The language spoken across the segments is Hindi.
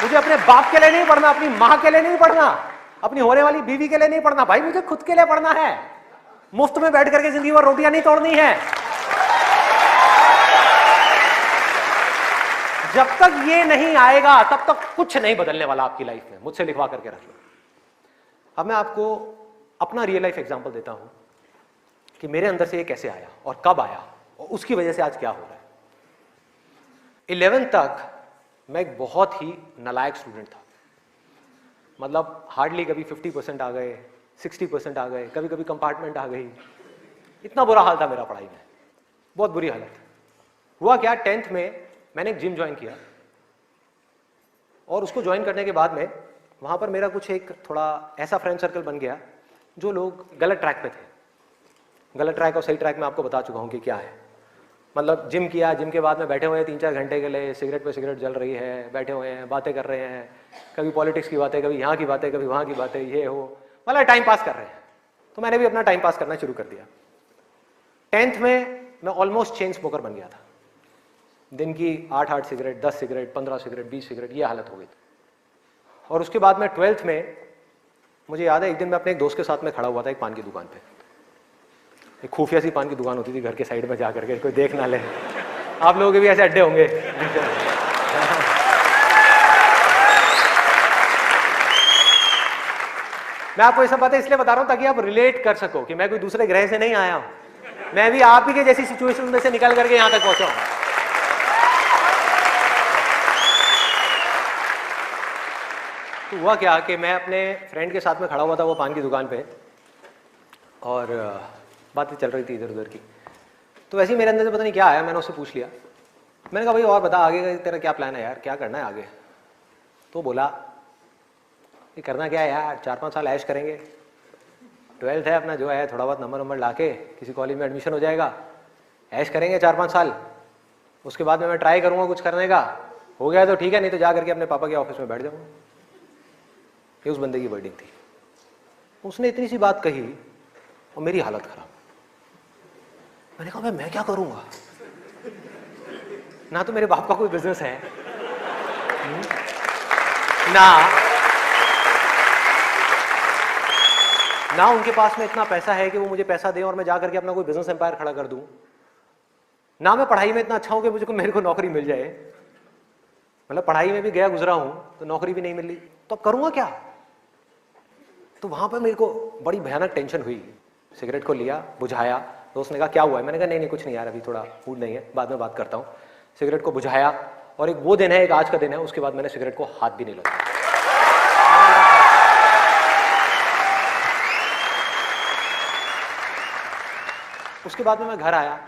मुझे अपने बाप के लिए नहीं पढ़ना, अपनी मां के लिए नहीं पढ़ना, अपनी होने वाली बीवी के लिए नहीं पढ़ना भाई, मुझे खुद के लिए पढ़ना है। मुफ्त में बैठ करके जिंदगी भर रोटियां नहीं तोड़नी है। जब तक ये नहीं आएगा तब तक कुछ नहीं बदलने वाला आपकी लाइफ में। मुझसे लिखवा करके रख लो। अब मैं आपको अपना रियल लाइफ एग्जांपल देता हूं कि मेरे अंदर से ये कैसे आया और कब आया और उसकी वजह से आज क्या हो रहा है। 11th तक मैं एक बहुत ही नालायक स्टूडेंट था। मतलब हार्डली कभी 50% आ गए, 60% आ गए, कभी कभी कंपार्टमेंट आ गई। इतना बुरा हाल था मेरा पढ़ाई में, बहुत बुरी हालत। हुआ क्या, 10th में मैंने एक जिम ज्वाइन किया और उसको ज्वाइन करने के बाद में वहां पर मेरा कुछ एक थोड़ा ऐसा फ्रेंड सर्कल बन गया जो लोग गलत ट्रैक पे थे। गलत ट्रैक और सही ट्रैक में आपको बता चुका हूं कि क्या है। मतलब जिम किया, जिम के बाद में बैठे हुए हैं 3-4 घंटे के लिए, सिगरेट पे सिगरेट जल रही है, बैठे हुए हैं, बातें कर रहे हैं, कभी पॉलिटिक्स की बातें, कभी यहाँ की बातें, कभी वहाँ की बातें, ये हो, मतलब टाइम पास कर रहे हैं। तो मैंने भी अपना टाइम पास करना शुरू कर दिया। 10th में मैं ऑलमोस्ट चेन स्मोकर बन गया था। दिन की 8-8 सिगरेट, 10 सिगरेट, 15 सिगरेट, 20 सिगरेट, ये हालत हो गई थी। और उसके बाद में 12th में मुझे याद है एक दिन मैं अपने एक दोस्त के साथ में खड़ा हुआ था एक पान की दुकान पे। एक खुफिया सी पान की दुकान होती थी घर के साइड में, जा करके कोई देख ना ले। आप लोगों के भी ऐसे अड्डे होंगे। मैं आपको ये सब बातें इसलिए बता रहा हूं ताकि आप रिलेट कर सको कि मैं कोई दूसरे ग्रह से नहीं आया हूं। मैं भी आप ही के जैसी सिचुएशन में से निकल करके यहां तक पहुंचा हूं। तो हुआ क्या कि मैं अपने फ्रेंड के साथ में खड़ा हुआ था वो पान की दुकान पे, और बातें चल रही थी इधर उधर की। तो वैसे ही मेरे अंदर से पता नहीं क्या आया, मैंने उससे पूछ लिया। मैंने कहा भाई और बता आगे का तेरा क्या प्लान है यार, क्या करना है आगे। तो बोला ये करना क्या है यार, 4-5 साल ऐश करेंगे, 12th है अपना जो है, थोड़ा बहुत नंबर लाके किसी कॉलेज में एडमिशन हो जाएगा, ऐश करेंगे 4-5 साल, उसके बाद में मैं ट्राई करूँगा कुछ करने का, हो गया तो ठीक है, नहीं तो जा करके अपने पापा के ऑफिस में बैठ जाऊँगा। ये उस बंदे की वर्डिंग थी। उसने इतनी सी बात कही और मेरी हालत खराब। मैंने कहा भाई मैं क्या करूंगा, ना तो मेरे बाप का कोई बिजनेस है, ना उनके पास में इतना पैसा है कि वो मुझे पैसा दे और मैं जा करके अपना कोई बिजनेस एम्पायर खड़ा कर दूं, ना मैं पढ़ाई में इतना अच्छा हूं कि मुझे मेरे को नौकरी मिल जाए। मतलब पढ़ाई में भी गया गुजरा हूं तो नौकरी भी नहीं मिल रही, तो अब करूंगा क्या। तो वहां पर मेरे को बड़ी भयानक टेंशन हुई। सिगरेट को लिया, बुझाया। दोस्त ने कहा क्या हुआ है, मैंने कहा नहीं कुछ नहीं यार, अभी थोड़ा मूड नहीं है, बाद में बात करता हूँ। सिगरेट को बुझाया और एक वो दिन है, एक आज का दिन है, उसके बाद मैंने सिगरेट को हाथ भी नहीं लगाया। उसके बाद में मैं घर आया,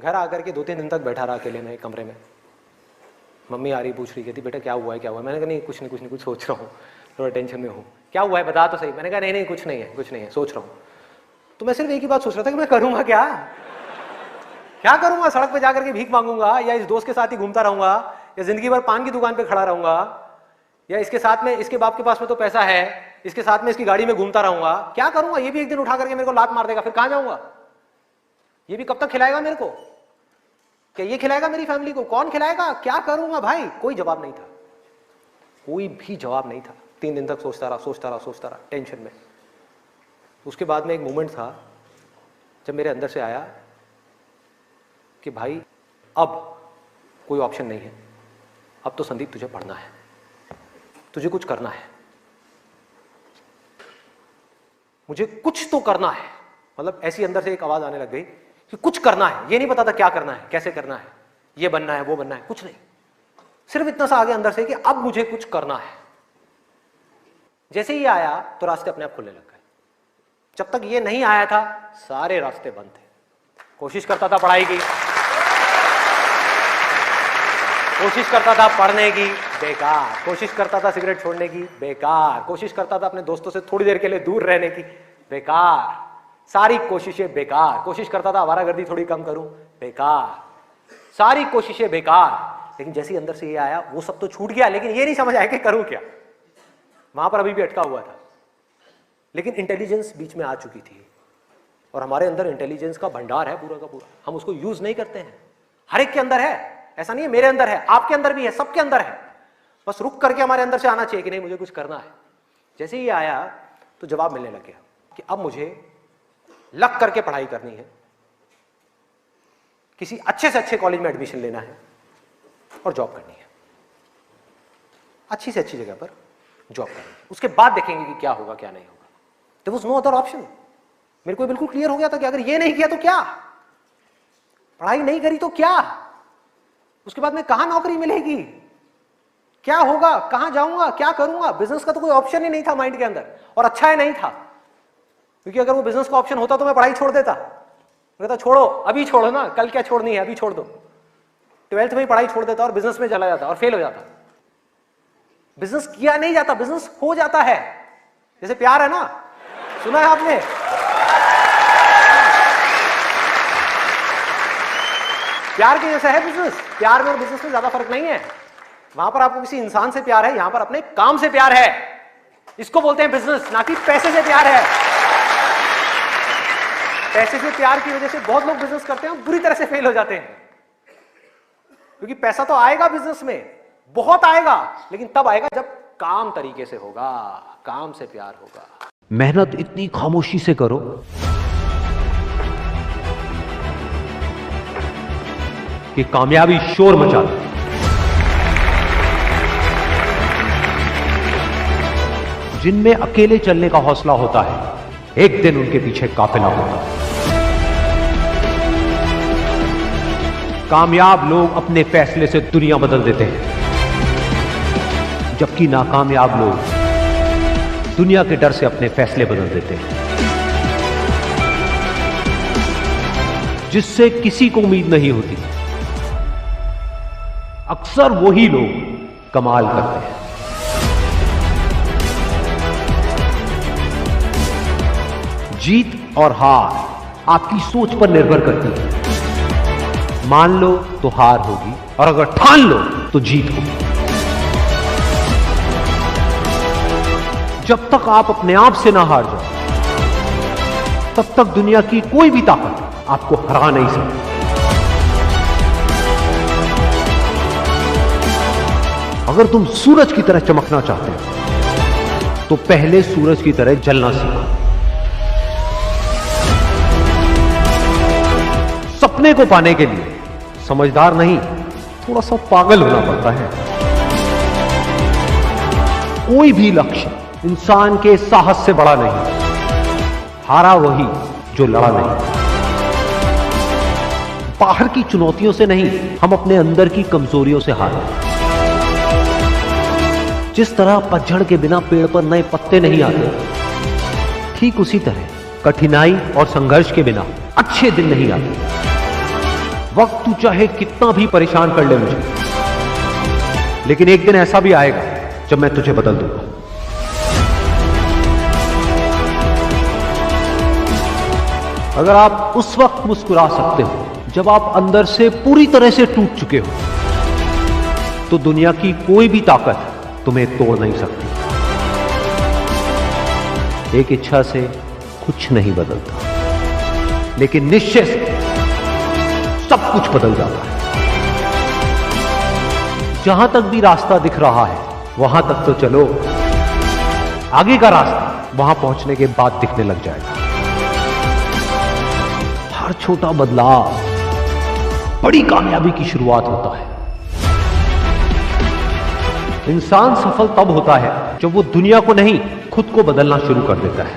घर आकर के 2-3 दिन तक बैठा रहा अकेले में कमरे में। मम्मी आ रही, पूछ रही, कहती बेटा क्या हुआ है क्या हुआ है। मैंने कहा नहीं कुछ नहीं कुछ सोच रहा हूँ, थोड़ा टेंशन में हूँ। क्या हुआ है बता तो सही। मैंने कहा नहीं कुछ नहीं है सोच रहा हूँ। तो मैं सिर्फ एक ही बात सोच रहा था कि मैं करूंगा क्या करूंगा, सड़क पे जाकर के भीख मांगूंगा, या इस दोस्त के साथ ही घूमता रहूंगा, या जिंदगी भर पान की दुकान पे खड़ा रहूंगा, या इसके साथ में, इसके बाप के पास में तो पैसा है, इसके साथ में इसकी गाड़ी में घूमता रहूंगा। क्या करूंगा, ये भी एक दिन उठा करके मेरे को लात मार देगा, फिर कहां जाऊंगा। ये भी कब तक खिलाएगा मेरे को, क्या ये खिलाएगा मेरी फैमिली को, कौन खिलाएगा, क्या करूंगा भाई। कोई जवाब नहीं था, कोई भी जवाब नहीं था। 3 दिन तक सोचता रहा टेंशन में। उसके बाद में एक मोमेंट था जब मेरे अंदर से आया कि भाई अब कोई ऑप्शन नहीं है, अब तो संदीप तुझे पढ़ना है, तुझे कुछ करना है, मुझे कुछ तो करना है। मतलब ऐसी अंदर से एक आवाज आने लग गई कि कुछ करना है। ये नहीं पता था क्या करना है, कैसे करना है, ये बनना है वो बनना है, कुछ नहीं, सिर्फ इतना सा आगे अंदर से कि अब मुझे कुछ करना है। जैसे ही आया तो रास्ते अपने आप खुलने लग गए। जब तक ये नहीं आया था सारे रास्ते बंद थे। कोशिश करता था पढ़ाई की, कोशिश करता था पढ़ने की, बेकार। कोशिश करता था सिगरेट छोड़ने की, बेकार। कोशिश करता था अपने दोस्तों से थोड़ी देर के लिए दूर रहने की, बेकार। सारी कोशिशें बेकार। कोशिश करता था आवारागर्दी थोड़ी कम करूं, बेकार। सारी कोशिशें बेकार। लेकिन जैसे ही अंदर से ये आया वो सब तो छूट गया, लेकिन ये नहीं समझ आया कि करूं क्या। वहां पर अभी भी अटका हुआ था। लेकिन इंटेलिजेंस बीच में आ चुकी थी, और हमारे अंदर इंटेलिजेंस का भंडार है पूरा का पूरा, हम उसको यूज नहीं करते हैं। हर एक के अंदर है, ऐसा नहीं है मेरे अंदर है, आपके अंदर भी है, सबके अंदर है। बस रुक करके हमारे अंदर से आना चाहिए कि नहीं मुझे कुछ करना है। जैसे ही आया तो जवाब मिलने लग गया कि अब मुझे लग करके पढ़ाई करनी है, किसी अच्छे से अच्छे कॉलेज में एडमिशन लेना है और जॉब करनी है, अच्छी से अच्छी जगह पर जॉब करनी है। उसके बाद देखेंगे कि क्या होगा क्या नहीं होगा। There was no other option. मेरे को बिल्कुल क्लियर हो गया था कि अगर ये नहीं किया तो क्या, पढ़ाई नहीं करी तो क्या, उसके बाद में कहां नौकरी मिलेगी, क्या होगा, कहां जाऊंगा, क्या करूंगा। बिजनेस का तो कोई ऑप्शन ही नहीं था माइंड के अंदर, और अच्छा है नहीं था, क्योंकि अगर वो बिजनेस का ऑप्शन होता तो मैं पढ़ाई छोड़ देता। मैं कहता छोड़ो, अभी छोड़ो ना, कल क्या छोड़नी है, अभी छोड़ दो। 12th में ही पढ़ाई छोड़ देता और बिजनेस में चला जाता और फेल हो जाता। बिजनेस किया नहीं जाता, बिजनेस हो जाता है। जैसे प्यार है ना, सुना है आपने, प्यार के जैसा है बिजनेस। प्यार में और बिजनेस में ज्यादा फर्क नहीं है। वहां पर आपको किसी इंसान से प्यार है, यहां पर अपने काम से प्यार है। इसको बोलते हैं बिजनेस, ना कि पैसे से प्यार है। पैसे से प्यार की वजह से बहुत लोग बिजनेस करते हैं और बुरी तरह से फेल हो जाते हैं, क्योंकि पैसा तो आएगा बिजनेस में, बहुत आएगा, लेकिन तब आएगा जब काम तरीके से होगा, काम से प्यार होगा। मेहनत इतनी खामोशी से करो कि कामयाबी शोर मचा दे। जिनमें अकेले चलने का हौसला होता है, एक दिन उनके पीछे काफिला होता है। कामयाब लोग अपने फैसले से दुनिया बदल देते हैं, जबकि नाकामयाब लोग दुनिया के डर से अपने फैसले बदल देते हैं। जिससे किसी को उम्मीद नहीं होती, अक्सर वही लोग कमाल करते हैं। जीत और हार आपकी सोच पर निर्भर करती है। मान लो तो हार होगी, और अगर ठान लो तो जीत होगी। जब तक आप अपने आप से ना हार जाओ, तब तक दुनिया की कोई भी ताकत आपको हरा नहीं सकती। अगर तुम सूरज की तरह चमकना चाहते हो, तो पहले सूरज की तरह जलना सीखो। सपने को पाने के लिए समझदार नहीं, थोड़ा सा पागल होना पड़ता है। कोई भी लक्ष्य इंसान के साहस से बड़ा नहीं। हारा वही जो लड़ा नहीं। बाहर की चुनौतियों से नहीं, हम अपने अंदर की कमजोरियों से हारे। जिस तरह पतझड़ के बिना पेड़ पर नए पत्ते नहीं आते, ठीक उसी तरह कठिनाई और संघर्ष के बिना अच्छे दिन नहीं आते। वक्त तू चाहे कितना भी परेशान कर ले मुझे, लेकिन एक दिन ऐसा भी आएगा जब मैं तुझे बदल दूंगा। अगर आप उस वक्त मुस्कुरा सकते हो जब आप अंदर से पूरी तरह से टूट चुके हो, तो दुनिया की कोई भी ताकत तुम्हें तोड़ नहीं सकती। एक इच्छा से कुछ नहीं बदलता, लेकिन निश्चय से सब कुछ बदल जाता है। जहां तक भी रास्ता दिख रहा है, वहां तक तो चलो। आगे का रास्ता वहां पहुंचने के बाद दिखने लग जाएगा। हर छोटा बदलाव बड़ी कामयाबी की शुरुआत होता है। इंसान सफल तब होता है जब वो दुनिया को नहीं, खुद को बदलना शुरू कर देता है।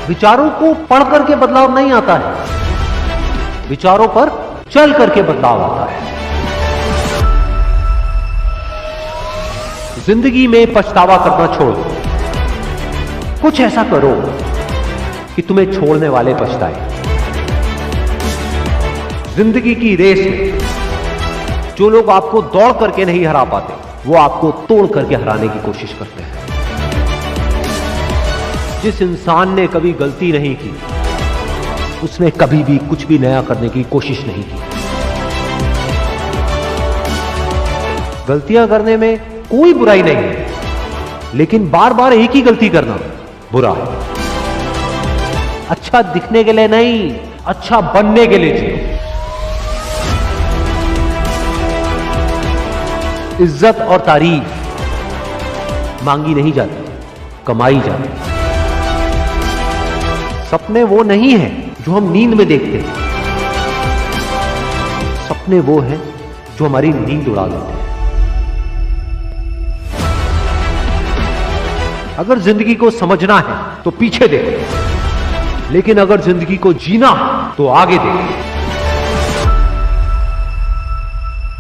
विचारों को पढ़ करके बदलाव नहीं आता है, विचारों पर चल करके बदलाव आता है। जिंदगी में पछतावा करना छोड़ दो। कुछ ऐसा करो कि तुम्हें छोड़ने वाले पछताए। जिंदगी की रेस में जो लोग आपको दौड़ करके नहीं हरा पाते, वो आपको तोड़ करके हराने की कोशिश करते हैं। जिस इंसान ने कभी गलती नहीं की, उसने कभी भी कुछ भी नया करने की कोशिश नहीं की। गलतियां करने में कोई बुराई नहीं है, लेकिन बार बार एक ही गलती करना बुरा है। अच्छा दिखने के लिए नहीं, अच्छा बनने के लिए जियो। इज्जत और तारीफ मांगी नहीं जाती, कमाई जाती। सपने वो नहीं है जो हम नींद में देखते हैं, सपने वो हैं जो हमारी नींद उड़ा देते हैं। अगर जिंदगी को समझना है तो पीछे देखो, लेकिन अगर जिंदगी को जीना है तो आगे देखो।